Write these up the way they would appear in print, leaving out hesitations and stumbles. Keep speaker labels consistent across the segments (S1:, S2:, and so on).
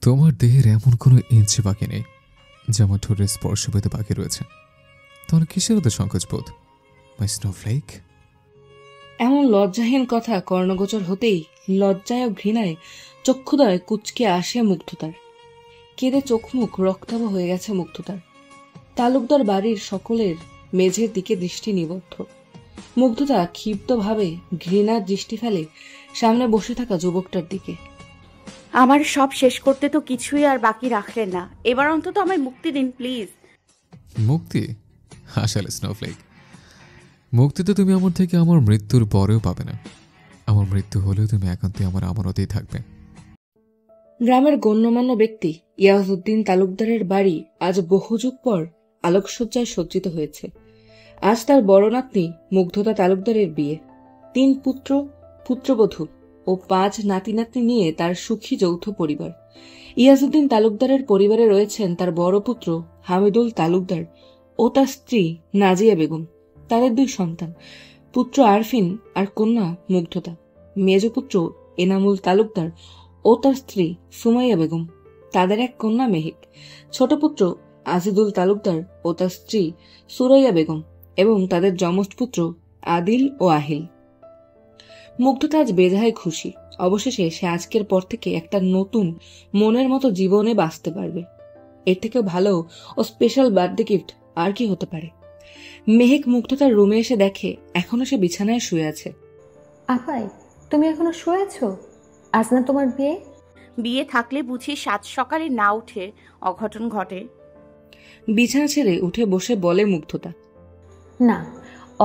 S1: তোমার দেহের এমন কোনো ইঞ্চি বাকি নেই যেমন ঠোঁটের স্পর্শ পেতে বাকি রয়েছে। তাহলে কিসের ওদের সংকোচ বোধ, মাই স্নোফ্লেক?
S2: এমন লজ্জাহীন কথা কর্ণগোচর হতেই লজ্জায় ও ঘৃণায় চক্ষুদয় কুঁচকে আসে মুগ্ধতার। কেঁদে চোখমুখ রক্তাভ হয়ে গেছে মুগ্ধতার। তালুকদার বাড়ির সকলের মেঝের দিকে দৃষ্টি নিবদ্ধ। মুগ্ধতা ক্ষিপ্তভাবে ঘৃণার দৃষ্টি ফেলে সামনে বসে থাকা যুবকটার দিকে।
S3: আমার সব শেষ করতে তো কিছুই আর বাকি রাখলেন না, এবার অন্তত আমায় মুক্তি দিন প্লিজ।
S1: মুক্তি? আসলে স্নোফ্লেক, মুক্তি তো তুমি আমার থেকে আমার মৃত্যুর পরেও পাবে না। আমার মৃত্যু হলেও তুমি একান্তই আমার আমানতেই থাকবে।
S2: গ্রামের গণ্যমান্য ব্যক্তি ইয়াজউদ্দিন তালুকদারের বাড়ি আজ বহুযুগ পর আলোকসজ্জায় সজ্জিত হয়েছে। আজ তার বড় নাতনি মুগ্ধতা তালুকদারের বিয়ে। 3 পুত্র পুত্রবধূ ও 5 নাতি নাতনি নিয়ে তার সুখী যৌথ পরিবার। ইয়াজউদ্দিন তালুকদারের পরিবারে রয়েছেন তার বড় পুত্র হামিদুল তালুকদার ও তার স্ত্রী নাজিয়া বেগম। তাদের 2 সন্তান, পুত্র আরফিন আর কন্যা মুগ্ধতা। মেজ পুত্র এনামুল তালুকদার ও তার স্ত্রী সুমাইয়া বেগম। তাদের 1 কন্যা মেহেক। ছোট পুত্র আজিদুল তালুকদার ও তার স্ত্রী সুরাইয়া বেগম এবং তাদের যমজ পুত্র আদিল ও আহিল। মুগ্ধতা আজ বেজায় খুশি। অবশেষে সে আজকের পর থেকে একটা নতুন মনের মতো জীবনে বাঁচতে পারবে। এর থেকেও ভালো ও স্পেশাল বার্থডে গিফট আর কি হতে পারে। মেহেক মুগ্ধতার রুমে এসে দেখে এখনো সে বিছানায় শুয়ে আছে।
S4: আপাই, তুমি এখনো শুয়েছো? আজ না তোমার বিয়ে?
S3: বিয়ে থাকলে বুঝি 7 সকালে না উঠে অঘটন ঘটে?
S2: বিছানা ছেড়ে উঠে বসে বলে মুগ্ধতা।
S4: না,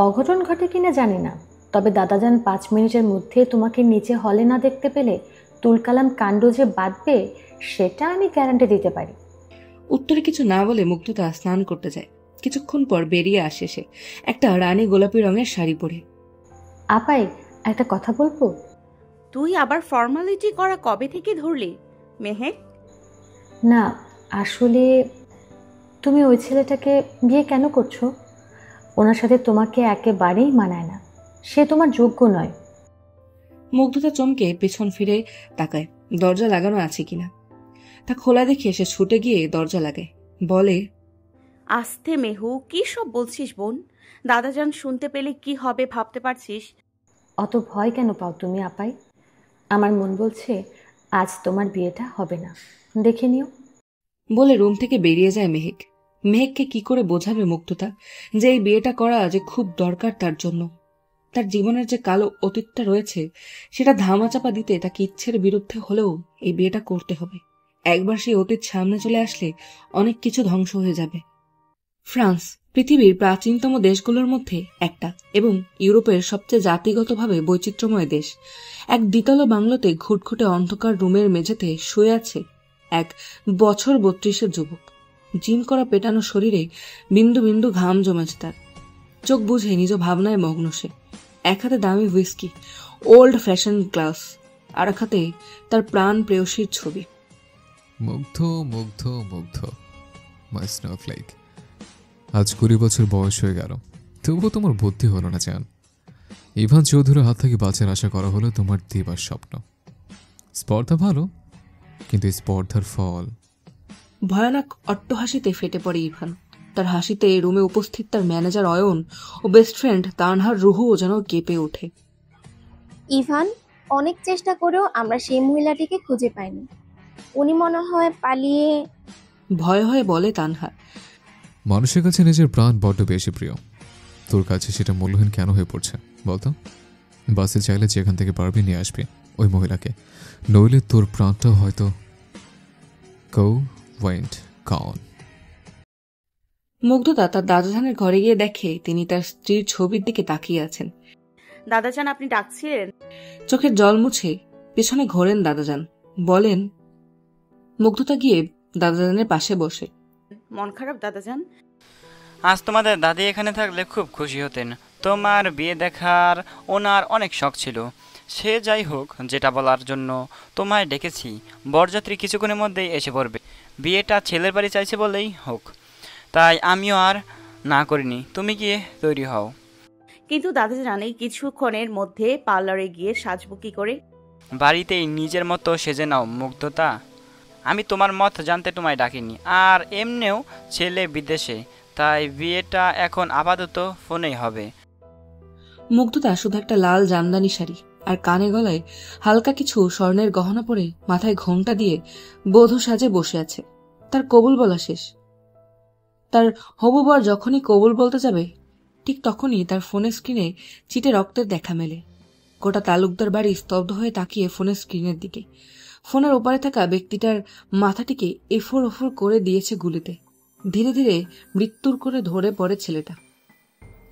S4: অঘটন ঘটে কিনা জানি না, তবে দাদাজান 5 মিনিটের মধ্যে তোমাকে নিচে হলে না দেখতে পেলে তুলকালাম কাণ্ড যে বাঁধবে সেটা আমি গ্যারান্টি দিতে পারি।
S2: উত্তরে কিছু না বলে মুগ্ধতা স্নান করতে যায়। কিছুক্ষণ পর বেরিয়ে আসে সে, একটা রানী গোলাপি রঙের শাড়ি পরে।
S4: আপাই, একটা কথা বলবো?
S3: তুই আবার ফর্মালিটি করা কবে থেকে ধরলি মেহেক?
S4: না, আসলে তুমি ওই ছেলেটাকে বিয়ে কেন করছো? ওনার সাথে তোমাকে একেবারেই মানায় না, সে তোমার যোগ্য নয়।
S2: মুগ্ধতা চমকে পেছন ফিরে তাকায় দরজা লাগানো আছে কিনা। তা খোলা দেখে সে ছুটে গিয়ে দরজা লাগায়, বলে,
S3: আস্তে মেহু, কি সব বলছিস বোন? দাদাজান শুনতে পেলে কি হবে ভাবতে পারছিস?
S4: অত ভয় কেন পাও তুমি আপাই? আমার মন বলছে আজ তোমার বিয়েটা হবে না, দেখে নিও।
S2: বলে রুম থেকে বেরিয়ে যায় মেহেক। মেহেককে কি করে বোঝাবে মুগ্ধতা যে এই বিয়েটা করা যে খুব দরকার তার জন্য। তার জীবনের যে কালো অতীতটা রয়েছে সেটা ধামাচাপা দিতে তাকে ইচ্ছের বিরুদ্ধে হলেও এই বিয়েটা করতে হবে। একবার সেই অতীত সামনে চলে আসলে অনেক কিছু ধ্বংস হয়ে যাবে। ফ্রান্স পৃথিবীর প্রাচীনতম দেশগুলোর মধ্যে একটা এবং ইউরোপের সবচেয়ে জাতিগতভাবে বৈচিত্র্যময় দেশ। এক দ্বিতল বাংলোতে ঘুটঘুটে অন্ধকার রুমের মেঝেতে শুয়ে আছে এক বছর 32-এর যুবক। জিম করা পেটানো শরীরে বিন্দু বিন্দু ঘাম জমেছে তার। চোখ বুঝে নিজ ভাবনায় মগ্ন সে। এক হাতে দামি হুইস্কি, ওল্ড ফ্যাশন গ্লাস, আর এক হাতে তার প্রাণ প্রেয়সীর ছবি।
S1: মুগ্ধ মুগ্ধ মুগ্ধ, মাই স্নোফ্লেক। আজ 20 বছর বয়স হয়ে গেল, তবুও তোমার বুদ্ধি হলো না জান। ইভান চৌধুরীর হাত থেকে বাঁচার আশা করা হলো তোমার দিবার স্বপ্ন। স্পর্ধা ভালো, কিন্তু স্পর্ধার ফল।
S2: ভয়ানক অট্টহাসিতে ফেটে পড়ে ইভান। তার হাসিতে রুমে উপস্থিত তার ম্যানেজার অয়ন ও বেস্ট ফ্রেন্ড তানহার রুহুও যেন কেঁপে ওঠে।
S5: ইভান, অনেক চেষ্টা করেও আমরা সেই মহিলাটিকে খুঁজে পাইনি। উনি মনে হয় পালিয়ে।
S2: ভয় হয়ে বলে তানহা।
S1: মানুষের কাছে নিজের প্রাণ বড্ড বেশি প্রিয়, তোর কাছে সেটা মূল্যহীন কেন হয়ে পড়ছে বলতো? বাসে চাইলে যেখান থেকে পারবি নিয়ে আসবি ওই মহিলাকে, নইলে তোর প্রাণটাও হয়তো ওয়েন্ট গন।
S2: মুগ্ধতা তার দাদাজানের ঘরে গিয়ে দেখে তিনি তার স্ত্রীর ছবির দিকে তাকিয়ে আছেন।
S3: দাদাজান, আপনি ডাকছিলেন?
S2: চোখের জল মুছে পেছনে ঘোরেন দাদাজান, বলেন। মুগ্ধতা গিয়ে দাদাজানের পাশে বসে।
S3: মন খারাপ দাদাজান?
S6: আজ তোমাদের দাদি এখানে থাকলে খুব খুশি হতেন। তোমার বিয়ে দেখার ওনার অনেক শখ ছিল। সে যাই হোক, যেটা বলার জন্য তোমায় ডেকেছি, বরযাত্রী কিছুক্ষণের মধ্যেই এসে পড়বে। বিয়েটা ছেলের বাড়ি চাইছে বলেই হোক, তাই আমিও আর না করিনি। তুমি গিয়ে তৈরি হও।
S3: কিন্তু দাদাজান, এই কিছুক্ষণের মধ্যে পার্লারে গিয়ে সাজবো কি করে?
S6: বাড়িতেই নিজের মতো সেজে নাও মুগ্ধতা। আমি তোমার মত জানতে তোমায় ডাকিনি, আর এমনিও ছেলে বিদেশে, তাই বিয়েটা এখন আপাতত ফোনেই হবে।
S2: মুগ্ধতা শুধু একটা লাল জামদানি শাড়ি আর কানে গলায় হালকা কিছু স্বর্ণের গহনা পরে মাথায় ঘোমটা দিয়ে বধূ সাজে বসে আছে। তার কবুল বলা শেষ। তার হবু বর যখনই কবুল বলতে যাবে ঠিক তখনই তার ফোনের স্ক্রিনে চিটে রক্তের দেখা মেলে। গোটা তালুকদার বাড়ি স্তব্ধ হয়ে তাকিয়ে ফোনের স্ক্রিনের দিকে। ফোনের ওপারে থাকা ব্যক্তিটার মাথাটিকে এফোর ওফোর করে দিয়েছে গুলিতে। ধীরে ধীরে মৃত্যুর করে ধরে পড়ে ছেলেটা।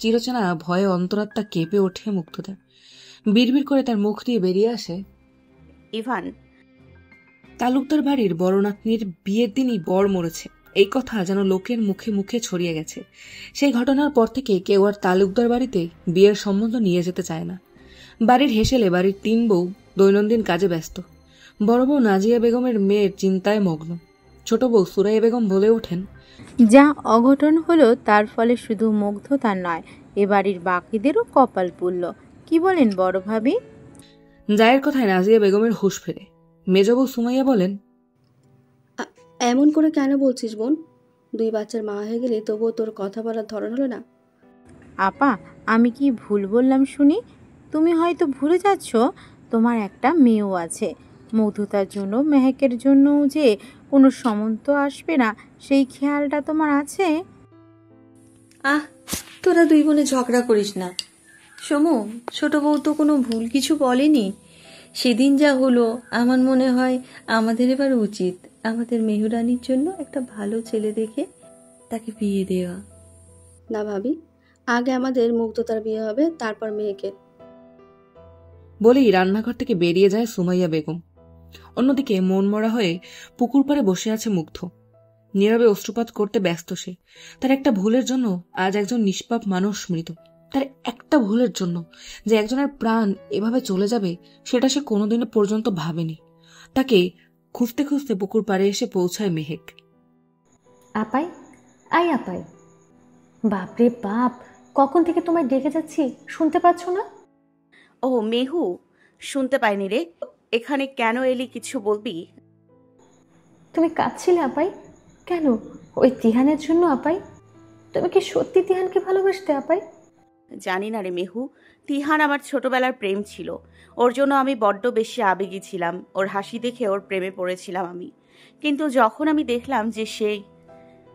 S2: চিরচেনা ভয়ে অন্তরাত্মা কেঁপে ওঠে মুগ্ধতা। বিড়বিড় করে তার মুখ দিয়ে বেরিয়ে আসে,
S3: ইভান।
S2: তালুকদার বাড়ির বড় নাতনির বিয়ের দিনই বর মরেছে, এই কথা যেন লোকের মুখে মুখে ছড়িয়ে গেছে। সেই ঘটনার পর থেকে কেউ আর তালুকদার বাড়িতে বিয়ের সম্বন্ধ নিয়ে যেতে চায় না। বাড়ির হেসেলে বাড়ির 3 বউ দৈনন্দিন কাজে ব্যস্ত। বড় বউ নাজিয়া বেগমের মেয়ের চিন্তায় মগ্ন। ছোট বউ সুরাইয়া বেগম বলে ওঠেন,
S7: যা অঘটন হলো তার ফলে শুধু মুগ্ধতার নয়, এ বাড়ির বাকিদেরও কপাল পুড়ল। কি বলেন বড় ভাবি?
S2: জায়ের কথায় নাজিয়া বেগমের হুঁশ ফেরে। মেজ বউ সুমাইয়া বলেন,
S8: এমন করে কেন বলছিস বোন? 2 বাচ্চার মা হয়ে গেলে তবুও তোর কথা বলার ধরন হলো না।
S7: আপা, আমি কি ভুল বললাম শুনি? তুমি হয়তো ভুলে যাচ্ছ তোমার একটা মেয়েও আছে। মুগ্ধতার জন্য, মেহেকের জন্য যে কোনো সম্বন্ধ আসবে না সেই খেয়ালটা তোমার আছে?
S9: আহ, তোরা 2 বোনে ঝগড়া করিস না। সমু, ছোট বউ তো কোনো ভুল কিছু বলেনি। সেদিন যা হলো, আমার মনে হয় আমাদের এবার উচিত আমাদের মেহুরানির জন্য একটা ভালো ছেলে দেখে তাকে বিয়ে দেওয়া।
S8: না ভাবি, আগে আমাদের মুগ্ধতার বিয়ে হবে, তারপর মেয়েকে।
S2: বলেই রান্নাঘর থেকে বেরিয়ে যায় সুমাইয়া বেগম। অন্যদিকে মনমরা হয়ে পুকুর পাড়ে বসে আছে মুগ্ধ। নীরবে অশ্রুপাত করতে ব্যস্ত সে। তার একটা ভুলের জন্য আজ একজন নিষ্পাপ মানুষ মৃত। তার একটা ভুলের জন্য যে একজনের প্রাণ এভাবে চলে যাবে সেটা সে কোনোদিনও পর্যন্ত ভাবেনি। তাকে খুঁজতে খুঁজতে পুকুর পাড়ে এসে পৌঁছায় মেহেক।
S4: আপাই, আই আপাই। বাপরে বাপ, কখন থেকে তোমায় ডেকে যাচ্ছি, শুনতে পাচ্ছ না?
S3: ও মেহু, শুনতে পাইনি রে। এখানে কেন এলি, কিছু বলবি?
S4: তুমি কাঁদছিলে আপাই? কেন? ওই তিহানের জন্য আপাই? তুমি কি সত্যি তিহানকে ভালোবাসতে আপাই?
S3: জানি না রে মেহু, তিহান আমার ছোটবেলার প্রেম ছিল। ওর জন্য আমি বড্ড বেশি আবেগী ছিলাম। ওর হাসি দেখে ওর প্রেমে পড়েছিলাম আমি। কিন্তু যখন আমি দেখলাম যে সেই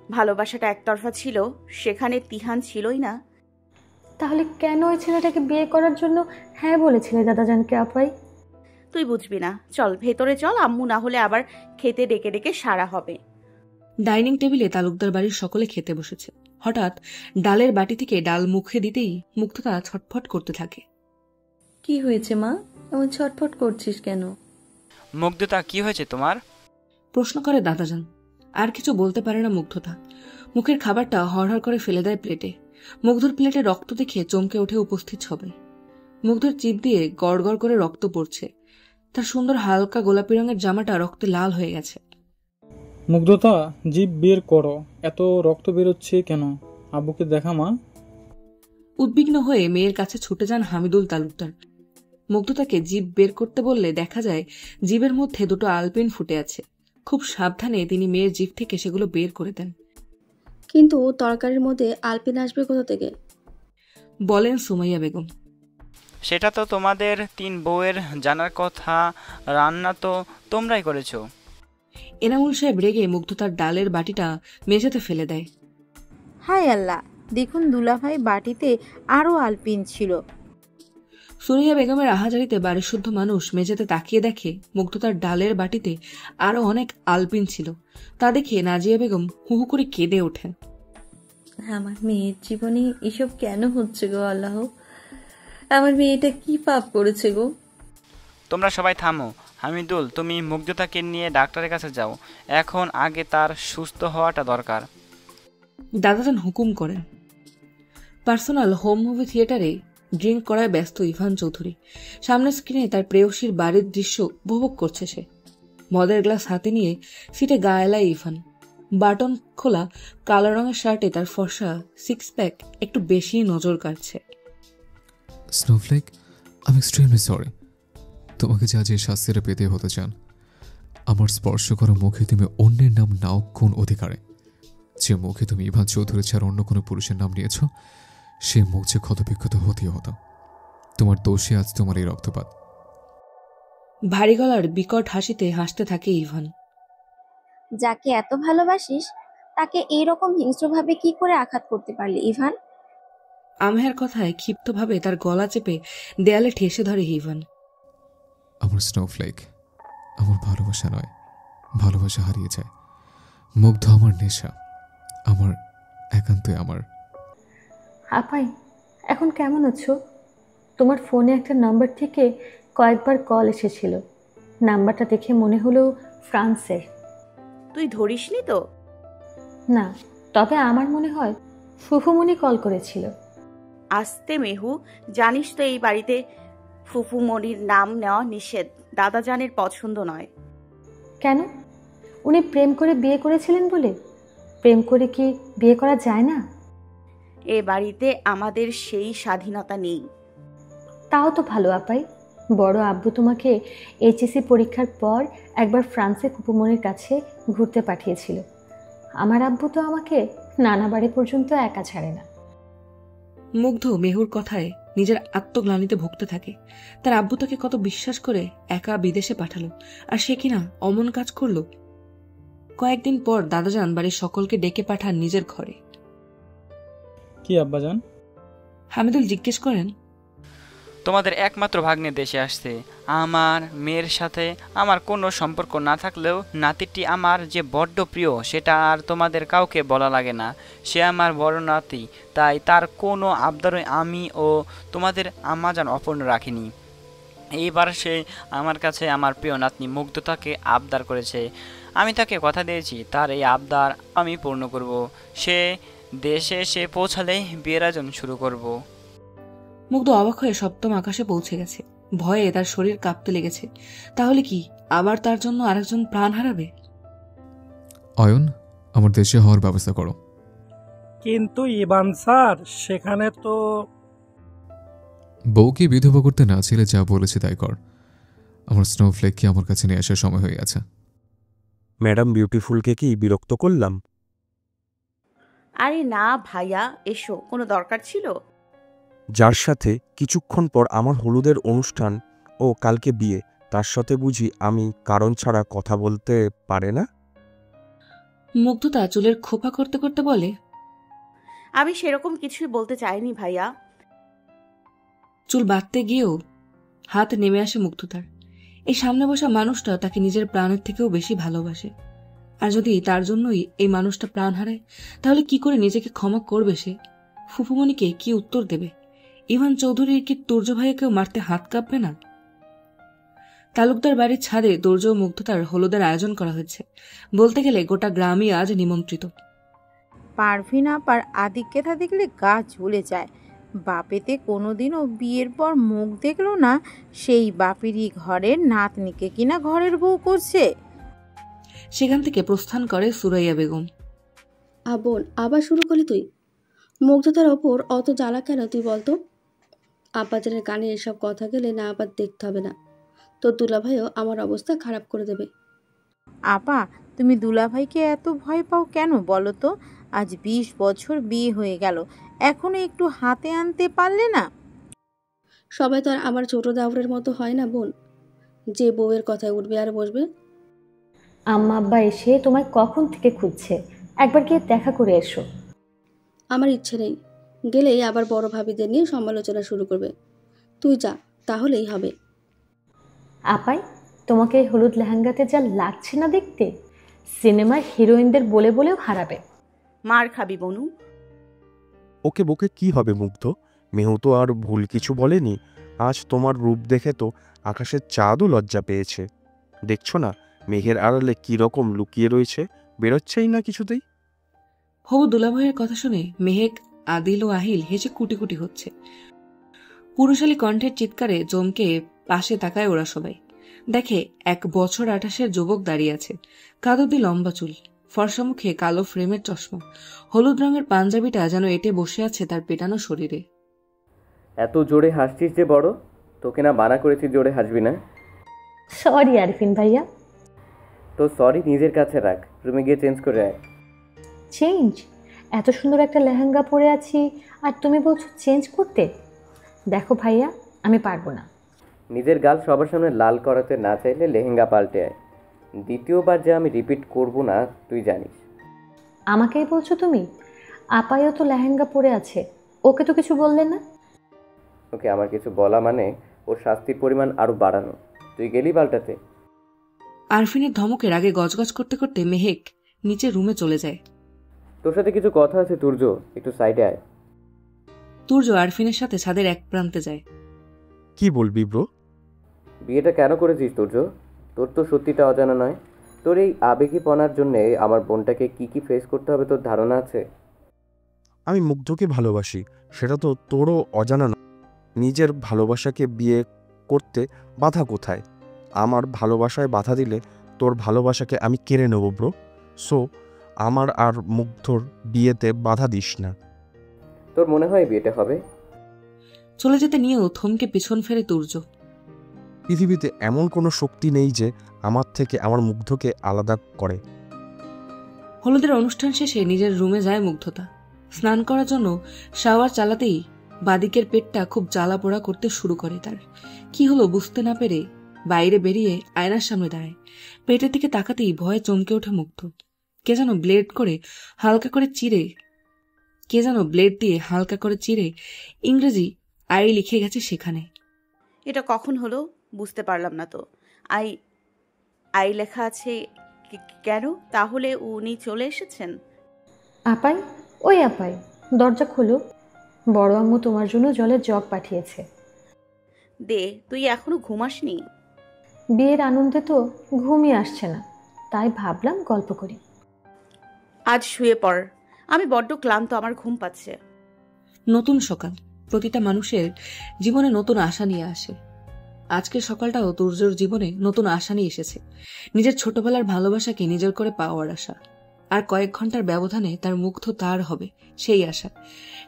S3: ভালোবাসাটা একতরফা ছিল, সেখানে তিহান ছিলই না।
S4: তাহলে কেন ওই ছেলেটাকে বিয়ে করার জন্য হ্যাঁ বলেছিলে দাদাজানকে আপাই?
S3: তুই বুঝবি না, চল ভেতরে চল, আম্মু না হলে আবার খেতে ডেকে ডেকে সারা হবে।
S2: ডাইনিং টেবিলে তালুকদার বাড়ির সকলে খেতে বসেছে। হঠাৎ ডালের বাটি থেকে ডাল মুখে দিতেই মুগ্ধতা ছটফট করতে থাকে।
S9: কি হয়েছে মা, এমন ছটফট করছিস কেন?
S6: মুগ্ধতা, কি হয়েছে তোমার?
S2: প্রশ্ন করে দাদাজান। আর কিছু বলতে পারে না মুগ্ধতা। মুখের খাবারটা হড়হড় করে ফেলে দেয় প্লেটে। মুগ্ধর প্লেটে রক্ত দেখে চমকে ওঠে উপস্থিত সবাই। মুগ্ধর চিপ দিয়ে গড় গড় করে রক্ত পড়ছে। তার সুন্দর হালকা গোলাপি রঙের জামাটা রক্তে লাল হয়ে গেছে।
S10: মুগ্ধতা, জিভ বের করো, এত রক্ত বেরোচ্ছে কেন? আব্বুকে দেখা মা।
S2: উদ্বিগ্ন হয়ে মেয়ের কাছে ছুটে যান হামিদুল তালুকদার। মুগ্ধতাকে জিভ বের করতে বললে দেখা যায় জিভের মধ্যে 2টো আলপিন ফুটে আছে। খুব সাবধানে তিনি মেয়ের জিভ থেকে সেগুলো বের করে দেন।
S8: কিন্তু তরকারির মধ্যে আলপিন আসবে কোথা থেকে?
S2: বলেন সুমাইয়া বেগম।
S6: সেটা তো তোমাদের 3 বউয়ের জানার কথা, রান্না তো তোমরাই করেছো।
S2: এনামুল সাহেব রেগে মুগ্ধতার ডালের বাটিটা মেঝেতে ফেলে দেয়।
S7: হায় আল্লাহ, দেখুন দুলাভাই, বাটিতে আরও আলপিন ছিল।
S2: সুরাইয়া বেগমের আহাজারিতে বাড়ির শুদ্ধ মানুষ মেঝেতে তাকিয়ে দেখে মুগ্ধতার ডালের বাটিতে আরো অনেক আলপিন ছিল। তা দেখে নাজিয়া বেগম হু হু করে কেঁদে ওঠেন।
S9: আমার মেয়ের জীবনে এসব কেন হচ্ছে গো আল্লাহ? আমার মেয়েটা কি পাপ করেছে গো?
S6: তোমরা সবাই থামো। হামিদুল, তুমি মুগ্ধতাকে নিয়ে ডাক্তারের কাছে যাও। এখন আগে তার সুস্থ হওয়াটা দরকার।
S2: দাদাজান হুকুম করেন। পার্সোনাল হোম মুভি থিয়েটারে ড্রিঙ্ক করায় ব্যস্ত ইভান চৌধুরী। সামনের স্ক্রিনে তার প্রেয়সীর বাড়ির দৃশ্য উপভোগ করছে সে। মদের গ্লাস হাতে নিয়ে সিটে গা এলায় ইভান। বাটন খোলা কালো রঙের শার্টে তার ফর্সা 6 প্যাক একটু বেশি নজর কাটছে।
S1: Snowflake, I am extremely sorry. তোমাকে যা যে শাস্তিটা পেতে হতে চান, আমার স্পর্শ করা মুখে তুমি অন্যের নাম নাও কোন অধিকারে? যে মুখে তুমি ইভান চৌধুরী ছাড়া অন্য কোনো পুরুষের নাম নিয়েছ, সে মুখ যে ক্ষতবিক্ষত হতেই হতো। তোমার দোষে আজ তোমার এই রক্তপাত।
S2: ভারী গলার বিকট হাসিতে হাসতে থাকে ইভান।
S5: যাকে এত ভালোবাসিস তাকে এইরকম হিংস্রভাবে কি করে আঘাত করতে পারলি ইভান?
S2: আমহের কথায় ক্ষিপ্তভাবে তার গলা চেপে দেয়ালে ঠেসে ধরে ইভান।
S1: আমার স্নোফ্লেক, আমার ভালোবাসা নয়, ভালোবাসা হারিয়ে যায়। মুগ্ধ আমার নেশা, আমার একান্তই আমার।
S4: আপাই, এখন কেমন আছো? তোমার ফোনে একটা নাম্বার থেকে কয়েকবার কল এসেছিল। নাম্বারটা দেখে মনে হলো ফ্রান্সের।
S3: তুই ধরিসনি তো?
S4: না, তবে আমার মনে হয় ফুফুমণি কল করেছিল।
S3: আস্তে মেহু, জানিস তো এই বাড়িতে ফুফুমণির নাম নেওয়া নিষেধ। দাদাজানের পছন্দ নয়।
S4: কেন? উনি প্রেম করে বিয়ে করেছিলেন বলে? প্রেম করে কি বিয়ে করা যায় না?
S3: এ বাড়িতে আমাদের সেই স্বাধীনতা নেই।
S4: তাও তো ভালো আপাই। বড় আব্বু তোমাকে এইচএসসি পরীক্ষার পর একবার ফ্রান্সে ফুপুমনির কাছে ঘুরতে পাঠিয়েছিল। আমার আব্বু তো আমাকে নানা বাড়ি পর্যন্ত একা ছাড়ে না।
S2: মুগ্ধ মেহুর কথায় নিজের আত্মগ্লানিতে ভুগতে থাকে। তার আব্বু তাকে কত বিশ্বাস করে একা বিদেশে পাঠালো, আর সে কিনা অমন কাজ করলো। কয়েকদিন পর দাদাজান বাড়ির সকলকে ডেকে পাঠান নিজের ঘরে।
S10: কি আব্বাজান?
S2: হামিদুল জিজ্ঞেস করেন,
S6: তোমাদের একমাত্র ভাগ্নে দেশে আসছে। আমার মেয়ের সাথে আমার কোনো সম্পর্ক না থাকলেও নাতিটি আমার যে বড্ড প্রিয় সেটা আর তোমাদের কাউকে বলা লাগে না। সে আমার বড় নাতি, তাই তার কোনো আবদারই আমি ও তোমাদের আম্মাজান অপূর্ণ রাখিনি। এইবার সে আমার কাছে আমার প্রিয় নাতনি মুগ্ধতাকে আবদার করেছে। আমি তাকে কথা দিয়েছি তার এই আবদার আমি পূর্ণ করব। সে দেশে এসে পৌঁছালেই বিয়ের আয়োজন শুরু করব।
S2: মুগ্ধ অবাক হয়ে সপ্তম আকাশে পৌঁছে গেছে। ভয়ে তার শরীর কাঁপতে লেগেছে। তাহলে কি আবার তার জন্য আরেকজন প্রাণ হারাবে?
S1: অয়ন, আমার দেশে হওয়ার ব্যবস্থা করো।
S11: কিন্তু ইভান স্যার, সেখানে তো
S1: বউকে বিধবা করতে না ছিলে যা বলেছে তাই কর। আমার স্নোফ্লেককে আমার কাছে নিয়ে আসার সময় হয়ে গেছে।
S12: ম্যাডাম বিউটিফুলকে কি বিরক্ত করলাম?
S3: আরে না ভাইয়া, এসো, কোনো দরকার ছিল?
S12: যার সাথে কিছুক্ষণ পর আমার হলুদের অনুষ্ঠান ও কালকে বিয়ে, তার সাথে বুঝি আমি কারণ ছাড়া কথা বলতে পারে না?
S2: মুগ্ধতা চুলের খোপা করতে করতে বলে,
S3: আমি সেরকম কিছুই বলতে চাইনি ভাইয়া।
S2: চুল বাঁধতে গিয়েও হাত নেমে আসে মুগ্ধতার। এই সামনে বসা মানুষটা তাকে নিজের প্রাণের থেকেও বেশি ভালোবাসে। আর যদি তার জন্যই এই মানুষটা প্রাণ হারায়, তাহলে কি করে নিজেকে ক্ষমা করবে সে? ফুফুমণিকে কি উত্তর দেবে? ইভান চৌধুরীর কি তুর্য ভাইয়াকেও মারতে হাত কাঁপবে না? তালুকদার বাড়ির ছাদে দুর্য ও মুগ্ধতার হলুদের আয়োজন করা হয়েছে। বলতে গেলে গোটা গ্রামই আজ নিমন্ত্রিত।
S7: পারভিন আপার আদিক্যতা দেখলে গা ঝুলে যায়। বাপেতে কোনোদিনও বিয়ের পর মুখ দেখলো না, সেই বাপেরই ঘরের নাতনিকে কিনা ঘরের বউ করছে।
S2: সেখান থেকে প্রস্থান করে সুরাইয়া বেগম।
S8: বোন, আবার শুরু করলি তুই? মুগ্ধতার ওপর অত জ্বালা কেন তুই বলতো? আব্বাজানের কানে এসব কথা গেলে না আবার দেখতে হবে না। তোর দুলাভাইও আমার অবস্থা খারাপ করে দেবে।
S7: আপা, তুমি দুলাভাইকে এত ভয় পাও কেন বলো তো? আজ 20 বছর বিয়ে হয়ে গেল, এখনো একটু হাতে আনতে পারলে না?
S8: সবাই তো আর আমার ছোট দাউরের মতো হয় না বোন, যে বউয়ের কথায় উঠবে আর বসবে।
S4: আম্মা আব্বা এসে তোমায় কখন থেকে খুঁজছে, একবার গিয়ে দেখা করে এসো।
S8: আমার ইচ্ছে নেই, গেলেই আবার বড় ভাবিদের নিয়ে সমালোচনা শুরু করবে। তুই যা, তাহলেই হবে।
S4: আপাই, তোমাকে এই হলুদ লেহেঙ্গাতে যা লাগছে না দেখতে, সিনেমার হিরোইনদের বলে বলেও হারাবে।
S3: মার খাবি বনু।
S12: ওকে বকে কি হবে মুগ্ধ? মেহু তো আর ভুল কিছু বলেনি। আজ তোমার রূপ দেখে তো আকাশের চাঁদও লজ্জা পেয়েছে। দেখছো না মেঘের আড়ালে কি রকম লুকিয়ে রয়েছে, বেরোচ্ছেই না কিছুতেই।
S2: হবু দুলাভাইয়ের কথা শুনে মেহেক, আদিল ও আহিল হেসে কুটি কুটি হচ্ছে। পুরুষালী কণ্ঠের চিৎকারে চমকে পাশে তাকায় ওরা সবাই। দেখে 1 বছর 28-এর যুবক দাঁড়িয়ে আছে। কাদুদি লম্বা চুল, ফর্সা মুখে কালো ফ্রেমের চশমা, হলুদ রঙের পাঞ্জাবিটা যেন এঁটে বসে আছে তার পেটানো শরীরে।
S13: এত জোরে হাসছিস যে বড়, তোকে না বানা করেছি জোরে হাসবি না?
S4: সরি আরফিন ভাইয়া।
S13: তো সরি নিজের কাছে রাখ, রুমে গিয়ে চেঞ্জ করে আয়।
S4: চেঞ্জ? এত সুন্দর একটা লেহেঙ্গা পরে আছি আর তুমি বলছো চেঞ্জ করতে? দেখো ভাইয়া, আমি পারবো না।
S13: নিজের গাল সবার সামনে লাল করাতে না চাইলে লেহেঙ্গা পাল্টে আয়। দ্বিতীয়বার যে আমি রিপিট করব না তুই জানিস।
S4: আমাকেই বলছো তুমি? আপাইও তো লেহেঙ্গা পরে আছে, ওকে তো কিছু বললে না?
S13: ওকে আমার কিছু বলা মানে ওর শাস্তির পরিমাণ আরও বাড়ানো। তুই গেলি পাল্টাতে।
S2: আরফিনের ধমকের আগে গজগজ করতে করতে মেহেক নিচে রুমে চলে যায়।
S13: তোর সাথে কিছু কথা আছে তুর্য, একটু সাইডে আয়।
S2: তুর্য আরফিনের সাথে ছাদের এক প্রান্তে যায়।
S12: কি বলবি ব্রো?
S13: বিয়েটা কেন করেছিস তুর্য? তোর তো সত্যিটা অজানা নয়। তোর এই আবেগীপনার জন্যে আমার বোনটাকে কি কি ফেস করতে হবে তোর ধারণা আছে?
S12: আমি মুগ্ধকে ভালোবাসি, সেটা তো তোরও অজানা না। নিজের ভালোবাসাকে বিয়ে করতে বাধা কোথায়? আমার ভালোবাসায় বাধা দিলে তোর ভালোবাসাকে আমি কেড়ে নেব ব্রো। সো আমার আর মুগ্ধর বিয়েতে বাধা দিস না।
S13: তোর মনে হয় বিয়েটা হবে?
S2: চলে যেতে নিয়েও থমকে পিছন ফেরে তুর্য।
S12: পৃথিবীতে এমন কোনো শক্তি নেই যে আমার থেকে আমার মুগ্ধকে আলাদা করে।
S2: হলুদের অনুষ্ঠান শেষে নিজের রুমে যায় মুগ্ধতা। স্নান করার জন্য শাওয়ার চালাতেই বাদিকের পেটটা খুব জ্বালা পোড়া করতে শুরু করে। তার কি হলো বুঝতে না পেরে বাইরে বেরিয়ে আয়নার সামনে দাঁড়ায়। পেটের দিকে তাকাতেই ভয়ে চমকে ওঠে মুগ্ধ। কে যেন ব্লেড দিয়ে হালকা করে চিরে ইংরেজি আই লিখে গেছে সেখানে।
S3: এটা কখন হলো বুঝতে পারলাম না তো। আই আই লেখা আছে কেন? তাহলে উনি চলে এসেছেন?
S4: আপাই, ওই আপাই, দরজা খোলো। বড় আম্মু তোমার জন্য জলের জগ পাঠিয়েছে।
S3: দে, তুই এখনো ঘুমাসনি?
S4: বিয়ের আনন্দে তো ঘুমই আসছে না, তাই ভাবলাম গল্প করি।
S3: আজ শুয়ে পড়, আমি বড্ড ক্লান্ত, আমার ঘুম পাচ্ছে।
S2: নতুন সকাল প্রতিটা মানুষের জীবনে নতুন আশা নিয়ে আসে। আজকের সকালটাও তুর্যর জীবনে নতুন আশা নিয়ে এসেছে। নিজের ছোটবেলার ভালোবাসাকে নিজের করে পাওয়ার আশা। আর কয়েক ঘন্টার ব্যবধানে তার মুগ্ধ তার হবে সেই আশা।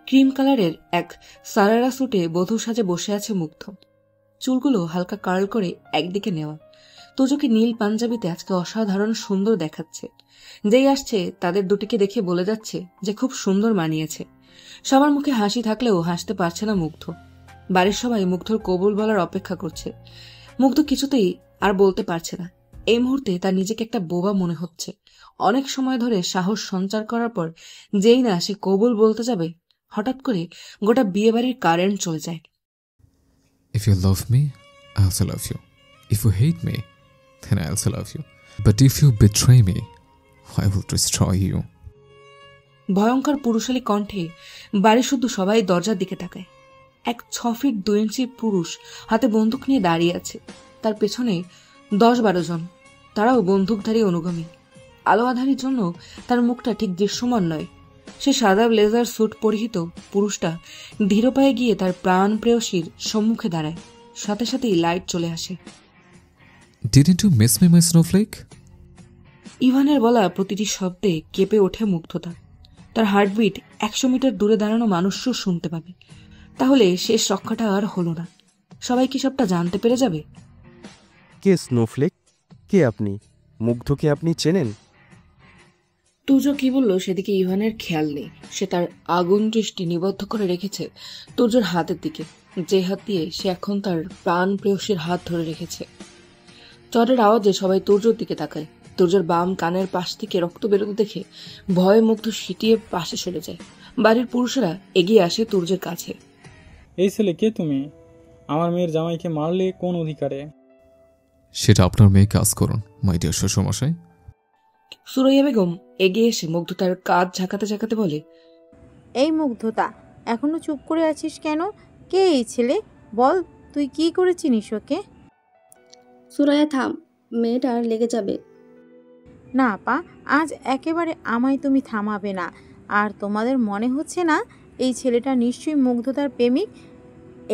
S2: ক্রিম কালারের এক সারারা স্যুটে বধূ সাজে বসে আছে মুগ্ধ। চুলগুলো হালকা কার্ল করে একদিকে নেওয়া। তুর্যকে নীল পাঞ্জাবিতে আজকে অসাধারণ সুন্দর দেখাচ্ছে। যেই আসছে তাদের দুটিকে দেখে বলে যাচ্ছে যে খুব সুন্দর মানিয়েছে। সবার মুখে হাসি থাকলেও হাসতে পারছে না মুগ্ধ। বাড়ির সবাই মুগ্ধর কবুল বলার অপেক্ষা করছে। মুগ্ধ কিছুতেই আর বলতে পারছে না। এই মুহূর্তে তার নিজেকে একটা বোবা মনে হচ্ছে। অনেক সময় ধরে সাহস সঞ্চার করার পর যেই না সে কবুল বলতে যাবে, হঠাৎ করে গোটা বিয়ে বাড়ির কারেন্ট চলে যায়।
S1: If you love me, I also love you. If you hate me, then I also love you. But if you betray me, I will destroy you.
S2: ভয়ঙ্কর পুরুষালী কণ্ঠে বাড়ি শুধু সবাই দরজার দিকে তাকায়। এক 6 ফিট 2 ইঞ্চির পুরুষ হাতে বন্দুক নিয়ে দাঁড়িয়ে আছে। তার পেছনে 10-12 জন, তারাও বন্দুকধারী অনুগামী। আলো আধারির জন্য তার মুখটা ঠিক দৃশ্যমান নয়। সে সাদা ব্লেজার স্যুট পরিহিত পুরুষটা ধীর পায়ে গিয়ে তার প্রাণ প্রেয়সীর সম্মুখে দাঁড়ায়। সাথে সাথেই লাইট চলে আসে।
S1: Didn't you miss me, my snowflake?
S2: ইভানের বলা প্রতিটি শব্দে কেঁপে ওঠে মুগ্ধতা। তার হার্টবিট 100 মিটার দূরে দাঁড়ানো মানুষও শুনতে পাবে। তাহলে শেষ রক্ষাটা আর হলো না। সবাই কি সবটা জানতে পেরে যাবে?
S12: কে স্নোফ্লেক? কে আপনি? মুগ্ধকে আপনি চেনেন?
S2: তুর্য কি বলল সেদিকে ইভানের খেয়াল নেই। সে তার আগুন দৃষ্টি নিবদ্ধ করে রেখেছে তুর্যর হাতের দিকে, যে হাত দিয়ে সে এখন তার প্রাণ প্রেয়সীর হাত ধরে রেখেছে। চরের আওয়াজে সবাই তুর্যর দিকে তাকায়। তুর্যর বাম কানের পাশ থেকে রক্ত বেরোতে দেখে ভয়ে মুগ্ধ সিটিয়ে পাশে সরে যায়। বাড়ির পুরুষেরা এগিয়ে আসে তুর্যের কাছে।
S10: এই ছেলে কে তুমি? আমার মেয়ের জামাইকে মারলে কোন অধিকারে?
S1: সেটা আপনার মেয়ে কাজ করুন, মাই ডিয়ার শ্বশুরমশাই।
S2: সুরাইয়া বেগম এগিয়ে এসে মুগ্ধতার কাঁধ ঝাঁকাতে ঝাঁকাতে বলে,
S7: এই মুগ্ধতা, এখনো চুপ করে আছিস কেন? কে এই ছেলে? বল, তুই কি করে চিনিস ওকে?
S8: সুরাইয়া থাম, মেয়েটার লেগে যাবে।
S7: না আপা, আজ একেবারে আমায় তুমি থামাবে না। আর তোমাদের মনে হচ্ছে না এই ছেলেটা নিশ্চয়ই মুগ্ধতার প্রেমিক?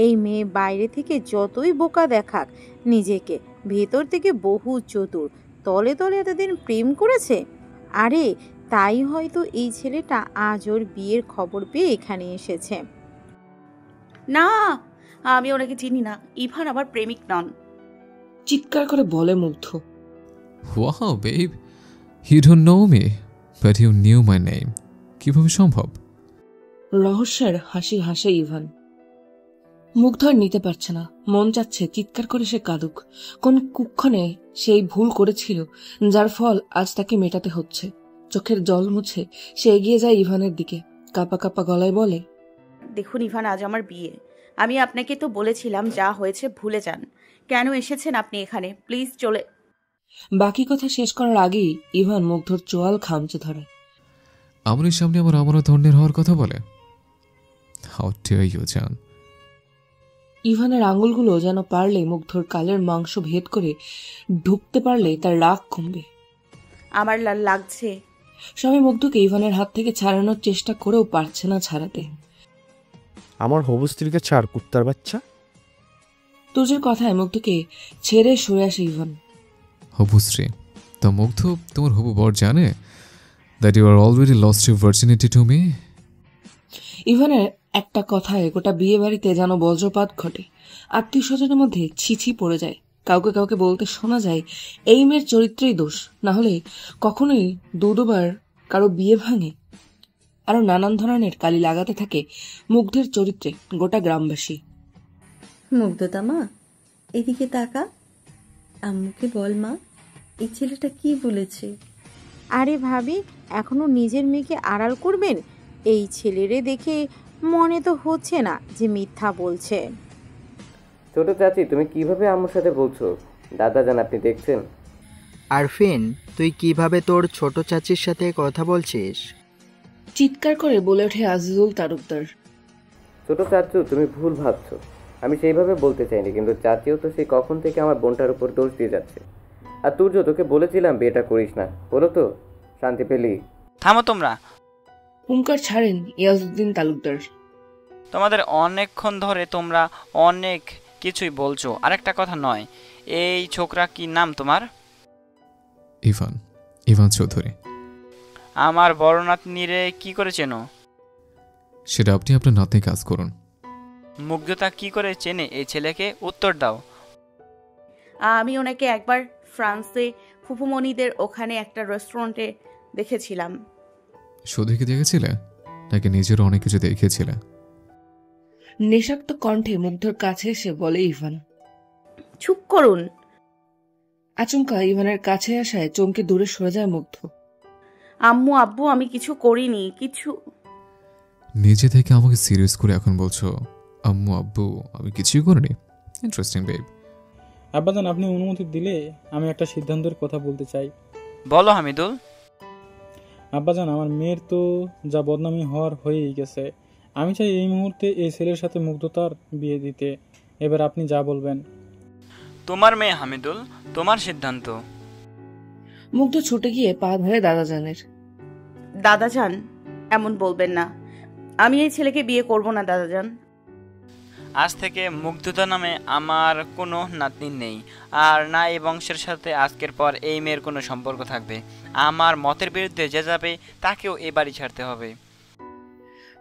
S7: এই মেয়ে বাইরে থেকে যতই বোকা দেখাক নিজেকে, ভেতর থেকে বহু চতুর। তলে তলে এতদিন প্রেম করেছে। আরে তাই হয়তো এই ছেলেটা আজ ওর বিয়ের খবর পেয়ে এখানে এসেছে।
S3: না, আমি ওনাকে চিনি না। ইভান আমার প্রেমিক নন।
S2: চিৎকার করে বলে Mugdho.
S1: Wow babe, you don't know me but you knew my name. কিভাবে সম্ভব?
S2: রহস্যের হাসি হাসে ইভান। মুগ্ধ আর নিতে পারছে না, মন চাচ্ছে চিৎকার করে সে কাঁদুক। কোন কুক্ষণে সেই ভুল করেছিল যার ফল আজ তাকে মেটাতে হচ্ছে। চোখের জল মুছে সে এগিয়ে যায় ইভানের দিকে, কাপা কাপা গলায় বলে,
S3: দেখুন ইভান, আজ আমার বিয়ে। আমি আপনাকে তো বলেছিলাম যা হয়েছে ভুলে যান। কেন এসেছেন আপনি এখানে? প্লিজ চলে।
S2: বাকি কথা শেষ করার আগেই ইভান মুগ্ধর চোয়াল খামচে ধরে।
S1: আমনের সামনে আমার আমানত অন্যের হওয়ার কথা বলে? হাউ ডেয়ার ইউ জান।
S2: ইভানের আঙুলগুলো যেন পারলে মুগ্ধর কালের মাংস ভেদ করে ঢুকতে পারলে তার রাগ কমবে।
S3: আমার লাগছে।
S2: সবাই মুগ্ধকে ইভানের হাত থেকে ছাড়ানোর চেষ্টা করেও পারছে না ছাড়াতে।
S12: আমার হবু স্ত্রীকে ছাড়, কুত্তার বাচ্চা।
S2: তুর্যের কথায় মুগ্ধকে ছেড়ে সরে আসে ইভান।
S1: হবু স্ত্রী? তা মুগ্ধ তোমার হবু বর জানে that you are already lost your virginity to me?
S2: ইভানের একটা কথায় গোটা বিয়ে বাড়িতে যেন বজ্রপাত ঘটে। আত্মীয় স্বজনের মধ্যে ছিছি পড়ে যায়। কাউকে কাউকে বলতে শোনা যায় এই মেয়ের চরিত্রেই দোষ, না হলে কখনোই দুবার কারো বিয়ে ভাঙে। আরো নানান ধরনের কালি লাগাতে থাকে মুগ্ধের চরিত্রে গোটা গ্রামবাসী।
S9: মুগ্ধতা মা, এদিকে তাকা। আম্মুকে বল মা, এই ছেলেটা কি বলেছে।
S7: আরে ভাবি, এখনো নিজের মেয়েকে আড়াল করবেন? এই ছেলেরে দেখে মনে তো হচ্ছে না যে মিথ্যা বলছে।
S13: ছোট চাচি, তুমি কিভাবে আম্মুর সাথে বলছো? দাদা জান, আপনি দেখছেন?
S14: আরফিন, তুই কিভাবে তোর ছোট চাচির সাথে কথা বলছিস?
S2: চিৎকার করে বলে ওঠে আজিজুল তালুকদার।
S13: ছোট চাচু, তুমি ভুল ভাবছো। আমি সেইভাবে বলতে চাইনি, কিন্তু চাচিও তো সেই কখন থেকে আমার বোনটার উপর দোষ দিয়ে যাচ্ছে। আর তুর্য, তোকে বলেছিলাম বিয়েটা করিস না, বলো তো শান্তি পেলি?
S6: থামো তোমরা।
S2: হুঙ্কার ছাড়েন ইয়াজউদ্দিন তালুকদার।
S6: তোমাদের অনেকক্ষণ ধরে তোমরা অনেক কিছুই বলছো, আরেকটা কথা নয়। এই ছোকরা কি নাম তোমার?
S1: ইভান, ইভান চৌধুরী।
S6: আমার বড় নাতনিরে কি করে চেনো?
S1: সেটা আপনি আপনার নাতনি কাজ করুন।
S6: মুগ্ধতা কি করে চেনে এই ছেলেকে? উত্তর দাও।
S3: আমি ওনাকে একবার ফ্রান্সে ফুফুমণিদের ওখানে একটা রেস্টুরেন্টে দেখেছিলাম।
S1: শুধু কি দেখেছিলে নাকি নিজেরও অনেক কিছু দেখিয়েছিলে?
S2: নেশাক্ত কণ্ঠে মুগ্ধর কাছে এসে বলে ইভান।
S3: চুপ করুন।
S2: আচমকা ইভানের কাছে আসায় চমকে দূরে সরে যায় মুগ্ধ।
S3: আম্মু আব্বু, আমি কিছু করিনি, কিছু।
S1: নিজে থেকে আমাকে সিরিয়াস করে এখন বলছো আম্মু আব্বু আমি কিছুই করিনি? Interesting babe.
S10: আব্বাজান, আপনি অনুমতি দিলে আমি একটা সিদ্ধান্তের কথা বলতে চাই।
S6: বলো হামিদুল।
S10: আব্বাজান, আমার মেয়ের তো যা বদনামি হওয়ার হয়েই গেছে। আমি চাই এই মুহূর্তে এই ছেলের সাথে মুগ্ধতার বিয়ে দিতে। এবার আপনি যা বলবেন।
S6: তোমার মেয়ে হামিদুল, তোমার সিদ্ধান্ত।
S2: মুগ্ধ ছুটে গিয়ে পা ধরে দাদাজানের।
S3: দাদাজান, এমন বলবেন না। আমি এই ছেলেকে বিয়ে করব না দাদাজান।
S6: আজ থেকে মুগ্ধতা নামে আমার কোনো নাতনি নেই, আর না এই বংশের সাথে আজকের পর এই মেয়ের কোনো সম্পর্ক থাকবে। আমার মতের বিরুদ্ধে যে যাবে তাকেও এ বাড়ি ছাড়তে হবে।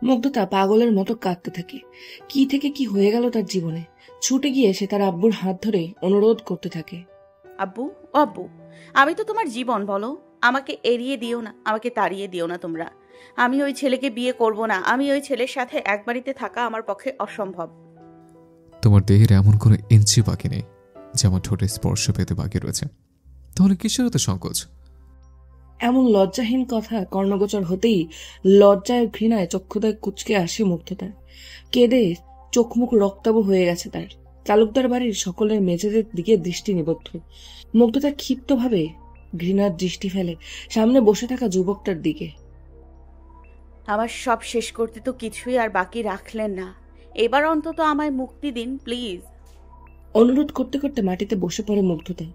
S2: মুগ্ধতা পাগলের মতো কাঁদতে থাকে। কি থেকে কি হয়ে গেল তার জীবনে। ছুটে গিয়ে সে তার আব্বুর হাত ধরে অনুরোধ করতে থাকে।
S3: আব্বু, ও আব্বু, আমি তো তোমার জীবন, বলো। আমাকে এড়িয়ে দিও না, আমাকে তাড়িয়ে দিও না তোমরা। আমি ওই ছেলেকে বিয়ে করব না। আমি ওই ছেলের সাথে এক বাড়িতে থাকা আমার পক্ষে অসম্ভব।
S1: তোমার দেহের এমন কোনো ইঞ্চি বাকি নেই যেমন ঠোঁটে স্পর্শ পেতে বাকি রয়েছে, তাহলে কিসের এত সংকোচ?
S2: এমন লজ্জাহীন কথা কর্ণগোচর হতেই লজ্জায় ঘৃণায় চক্ষুদয় কুচকে আসে মুগ্ধতার। কেঁদে চোখমুখ রক্তাভ হয়ে গেছে তার। তালুকদার বাড়ির সকলের মেঝেদের দিকে দৃষ্টি নিবদ্ধ। মুগ্ধতা ক্ষিপ্তভাবে ঘৃণার দৃষ্টি ফেলে সামনে বসে থাকা যুবকটার দিকে।
S3: আমার সব শেষ করতে তো কিছুই আর বাকি রাখলেন না। এবার অন্তত আমায় মুক্তি দিন প্লিজ।
S2: অনুরোধ করতে করতে মাটিতে বসে পড়ে মুগ্ধতা।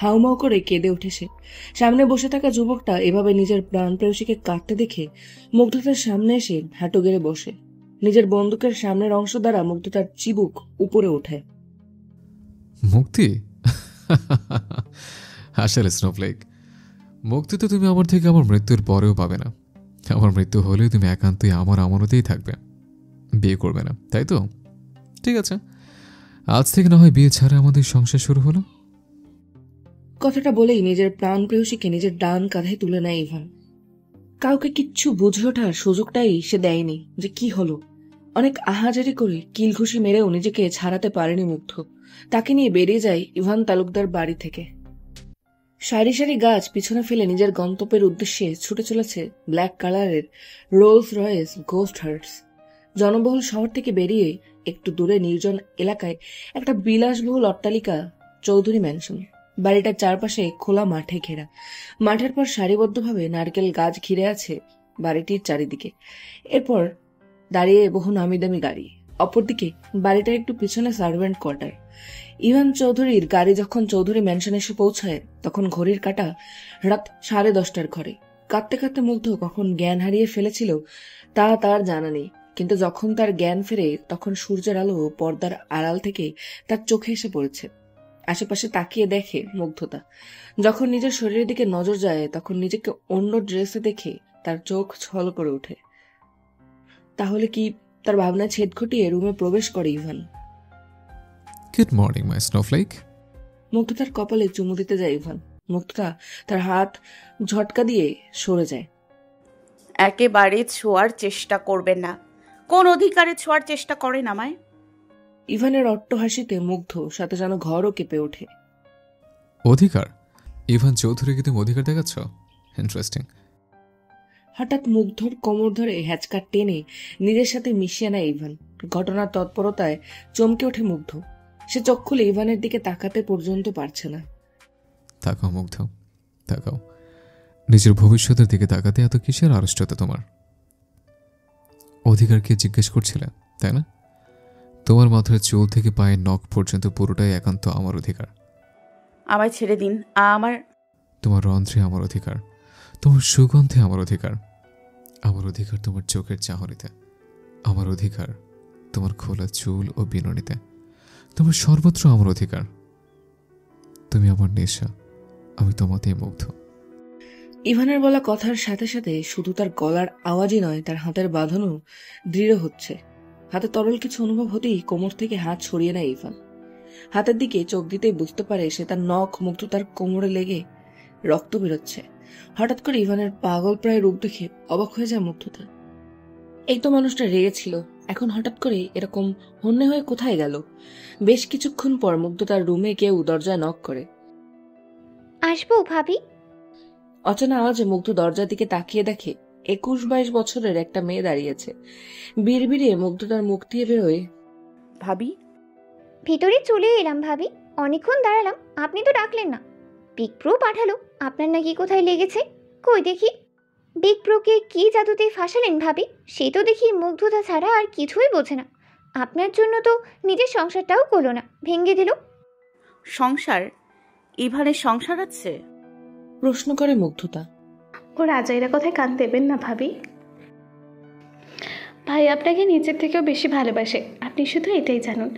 S2: হাউমাউ করে কেঁদে উঠে সে। সামনে বসে থাকা যুবকটা এভাবে নিজের প্রাণ প্রেয়সীকে কাঁদতে দেখে মুগ্ধতার সামনে এসে হাঁটু গেড়ে বসে। নিজের বন্দুকের সামনের অংশ দ্বারা মুগ্ধতার চিবুক উপরে ওঠে।
S1: মুক্তি? আসলে স্নোফ্লেক, মুক্তি তো তুমি আমার থেকে আমার মৃত্যুর পরেও পাবে না। আমার মৃত্যু হলেও তুমি একান্তই আমার আমানতেই থাকবে, বিয়ে করবে না, তাই তো? ঠিক আছে, আজ থেকে না হয় বিয়ে ছাড়া আমাদের সংসার শুরু হলো।
S2: কথাটা বলেই নিজের প্রাণ প্রেয়সীকে নিজের ডান কাঁধে তুলে নেয় ইভান। কাউকে কিচ্ছু বুঝে ওঠার সুযোগটাই সে দেয়নি যে কি হলো। অনেক আহাজারি করে কিলঘুষি মেরেও নিজেকে ছাড়াতে পারেনি মুগ্ধ। তাকে নিয়ে বেরিয়ে যায় ইভান তালুকদার বাড়ি থেকে। সারি সারি গাছ পিছনে ফেলে নিজের গন্তব্যের উদ্দেশ্যে ছুটে চলেছে ব্ল্যাক কালারের রোলস রয়েস গোস্ট হার্টস। জনবহুল শহর থেকে বেরিয়ে একটু দূরে নির্জন এলাকায় একটা বিলাসবহুল অট্টালিকা চৌধুরী ম্যানশন। বাড়িটার চারপাশে খোলা মাঠে ঘেরা। মাঠের পর সারিবদ্ধভাবে নারকেল গাছ ঘিরে আছে বাড়িটির চারিদিকে। এরপর দাঁড়িয়ে বহু নামি দামি গাড়ি। অপরদিকে বাড়িটার একটু পিছনে সার্ভেন্ট কোয়ার্টার। ইভান চৌধুরীর গাড়ি যখন চৌধুরী ম্যানশন এসে পৌঁছায় তখন ঘড়ির কাঁটা রাত 10:30 ঘরে। কাঁদতে কাঁদতে মুগ্ধ কখন জ্ঞান হারিয়ে ফেলেছিল তা তার জানা নেই, কিন্তু যখন তার জ্ঞান ফেরে তখন সূর্যের আলো পর্দার আড়াল থেকে তার চোখে এসে পড়েছে। আশেপাশে তাকিয়ে দেখে মুগ্ধতা। যখন নিজের শরীরের দিকে নজর যায় তখন নিজেকে অন্য ড্রেসে দেখে তার চোখ ছল করে ওঠে। তাহলে কি তার ভাবনা ছেদ ঘটিয়ে রুমে প্রবেশ করে Ivan.
S1: Good morning my snowflake.
S2: মুগ্ধতার কপালে চুমু দিতে যায় ইভান। মুগ্ধতা তার হাত ঝটকা দিয়ে সরে যায়।
S3: একেবারে ছোঁয়ার চেষ্টা করবেন না। কোন অধিকারে ছোঁয়ার চেষ্টা করেন আমায়?
S2: ইভানের অট্ট হাসিতে মুগ্ধ, সাথে যেন ঘরও কেঁপে ওঠে।
S1: অধিকার? ইভান চৌধুরীকে তুমি অধিকার দেখাচ্ছ? ইন্টারেস্টিং।
S2: হঠাৎ মুগ্ধর কোমর ধরে হ্যাচকা টেনে নিজের সাথে মিশিয়ে নেয় ইভান। ঘটনার তৎপরতায় চমকে ওঠে মুগ্ধ। সে চোখ খুলে ইভানের দিকে তাকাতে পর্যন্ত পারছে না।
S1: তাকাও মুগ্ধ, তাকাও। নিজের ভবিষ্যতের দিকে তাকাতে এত কিসের আড়ষ্টতা তোমার? অধিকারকে জিজ্ঞেস করছিলে, তাই না? তোমার মাথার চুল থেকে পায়ের নখ পর্যন্ত পুরোটাই একান্ত আমার অধিকার।
S3: আমায় ছেড়ে দিন।
S1: তোমার রন্ধ্রে আমার অধিকার, তোমার সুগন্ধে আমার অধিকার, আমার অধিকার তোমার চোখের চাহনিতে, আমার অধিকার তোমার খোলা চুল ও বিননিতে, তোমার সর্বত্র আমার অধিকার। তুমি আমার নেশা, আমি তোমাতেই মুগ্ধ।
S2: ইভানের বলা কথার সাথে সাথে শুধু তার গলার আওয়াজই নয়, তার হাতের বাঁধনও দৃঢ় হচ্ছে। হাতে তরল কিছু অনুভব হতেই কোমর থেকে হাত সরিয়ে নেয় ইভান। হাতের দিকে চোখ দিতেই বুঝতে পারে সে তার নখ মুগ্ধ তার কোমরে লেগে রক্ত বেরোচ্ছে। হঠাৎ করে ইভানের পাগল প্রায় রূপ দেখে অবাক হয়ে যায় মুগ্ধতা। এই তো মানুষটা রেগে ছিল, এখন হঠাৎ করে এরকম হন্যে হয়ে কোথায় গেল? বেশ কিছুক্ষণ পর মুগ্ধ তার রুমে কেউ দরজায় নক করে।
S5: আসবো ভাবি?
S2: অচেনা আওয়াজে মুগ্ধ দরজার দিকে তাকিয়ে দেখে 21-22 বছরের একটা মেয়ে দাঁড়িয়েছে। বিড়বিড়িয়ে মুগ্ধ তার মুখ দিয়ে বেরোয়,
S3: ভাবি।
S5: ভিতরে চলে এলাম ভাবি, অনেকক্ষণ দাঁড়ালাম, আপনি তো ডাকলেন না। বিগ প্রো পাঠালো, আপনার নাকি কোথায় লেগেছে? কই দেখি। বিগ প্রোকে কি জাদুতে ফাঁসালেন ভাবি? সে তো দেখি মুগ্ধতা ছাড়া আর কিছুই বোঝে না। আপনার জন্য তো নিজের সংসারটাও করলো না, ভেঙে দিল।
S3: সংসার? ইভানের সংসার আছে?
S2: প্রশ্ন করে মুগ্ধতা।
S15: ও রাজাইরা কথায় কান দেবেন না ভাবি। ভাই আপনাকে নিজের থেকেও বেশি ভালোবাসে, আপনি শুধু এটাই জানুন।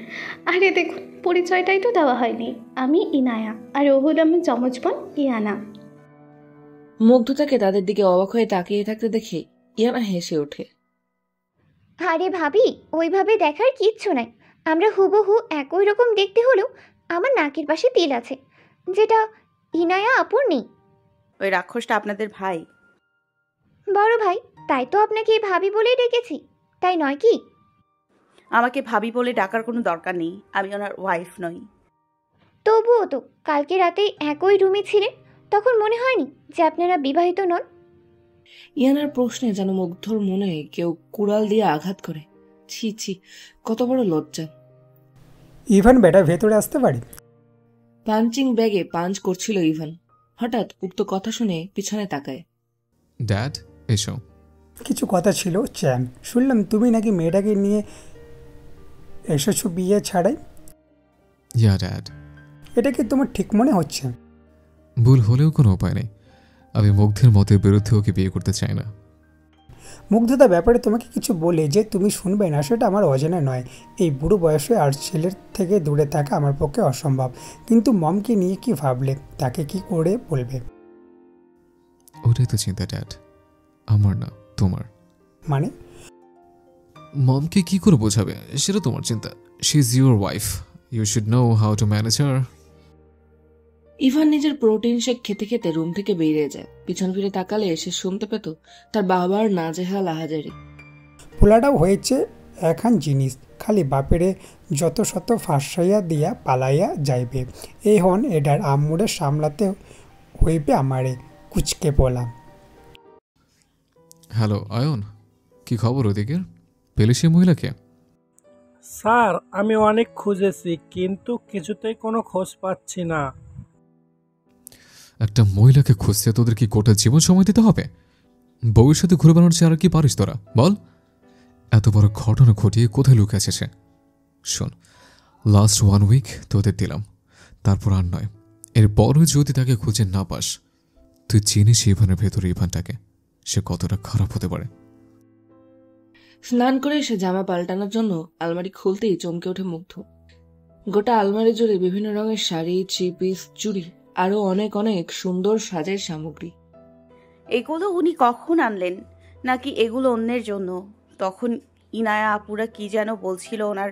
S15: আরে দেখুন, পরিচয়টাই তো দেওয়া হয়নি। আমি ইনায়া, আর ও হল আমার যমজ বোন ইয়ানা।
S2: মুগ্ধতাকে তাদের দিকে অবাক হয়ে তাকিয়ে থাকতে দেখে ইয়ানা হেসে ওঠে।
S5: আরে ভাবি, ওইভাবে দেখার কিচ্ছু নাই। আমরা হুবহু একই রকম দেখতে হলেও আমার নাকের পাশে তিল আছে, যেটা ইনায়া আপুর নেই।
S3: ওই রাক্ষসটা আপনাদের ভাই?
S5: বড় ভাই, তাই তো আপনাকে ভাবি বলেই ডেকেছি, তাই নয় কি?
S3: আমাকে ভাবি বলে ডাকার কোনো দরকার নেই, আমি ওনার ওয়াইফ নই।
S5: তবুও তো কালকে রাতে একই রুমে ছিলেন, তখন মনে হয়নি যে আপনারা বিবাহিত নন?
S2: ইয়ানার প্রশ্নে যেন মুগ্ধর মনে কেউ কুড়াল দিয়ে আঘাত করে। ছি ছি, কত বড় লজ্জা।
S16: ইভান বেটা, ভেতরে আসতে পারি?
S2: পাঞ্চিং ব্যাগে পাঞ্চ করছিল ইভান। হঠাৎ উক্ত কথা শুনে পিছনে তাকায়।
S1: ড্যাড, এসো।
S16: কিছু কথা ছিল চ্যান, শুনলাম তুমি নাকি মেয়েটাকে নিয়ে এসেছো বিয়ে ছাড়াই।
S1: ইয়া ড্যাড।
S16: এটা কি তোমার ঠিক মনে হচ্ছে?
S1: ভুল হলেও কোনো উপায় নেই, আমি মুগ্ধের মতের বিরুদ্ধে ওকে বিয়ে করতে চাই না।
S16: মুগ্ধতা ব্যাপারে তোমাকে কিছু বলে যে তুমি শুনবে না সেটা আমার অজানা নয়। এই বুড়ো বয়সে আর ছেলের থেকে দূরে থাকা আমার পক্ষে অসম্ভব, কিন্তু মমকে নিয়ে কি ভাবলে, তাকে কি করে বলবে?
S1: ওটাই তো চিন্তা ড্যাড, আমার না তোমার।
S16: মানে?
S1: মমকে কি করে বোঝাবে সেটা তোমার চিন্তা। She is your wife, you should know how to manage her.
S2: Ivan নিজের প্রোটিন শেক খেতে খেতে রুম থেকে বেরিয়ে যায়। পিছন ফিরে তাকালে সে শুনতে পেত তার বাবার নাজেহাল আহাজারি।
S16: পোলাটাও হয়েছে এখান জিনিস, খালি বাপেরে যত শত ফাঁসাইয়া দিয়া পালাইয়া যাইবে। এই হন এডার আম্মুরে সামলাতে হইবে আমারে, কুচকে পড়লাম।
S1: হ্যালো আয়ন, কি খবর ওদিকে? পেলে সেই মহিলাকে?
S11: স্যার আমি অনেক খুঁজেছি কিন্তু কিছুতেই কোনো খোঁজ পাচ্ছি না।
S1: একটা মহিলাকে খুঁজতে তোদের কি গোটা জীবন সময় দিতে হবে? বউয়ের সাথে ঘুরে বেড়ানোর চেয়ে আর কি পারিস তোরা বল? এত বড় ঘটনা ঘটিয়ে কোথায় লুকে আছে সে? শোন, লাস্ট 1 উইক তোদের দিলাম, তারপর আর নয়। এরপরও যদি তাকে খুঁজে না পাস, তুই চিনিস ইভানের ভেতরে ইভানটাকে, সে কতটা খারাপ হতে পারে।
S2: স্নান করে সে জামা পাল্টানোর জন্য আলমারি খুলতেই চমকে ওঠে মুগ্ধ। গোটা আলমারি জুড়ে বিভিন্ন রঙের শাড়ি, 3 পিস, চুড়ি, আরো অনেক অনেক সুন্দর সাজের সামগ্রী।
S3: এগুলো উনি কখন আনলেন? নাকি এগুলো অন্যের জন্য? তখন ইনায়া আপুরা কি যেন বলছিল ওনার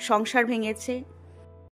S3: সংসার ভেঙেছে,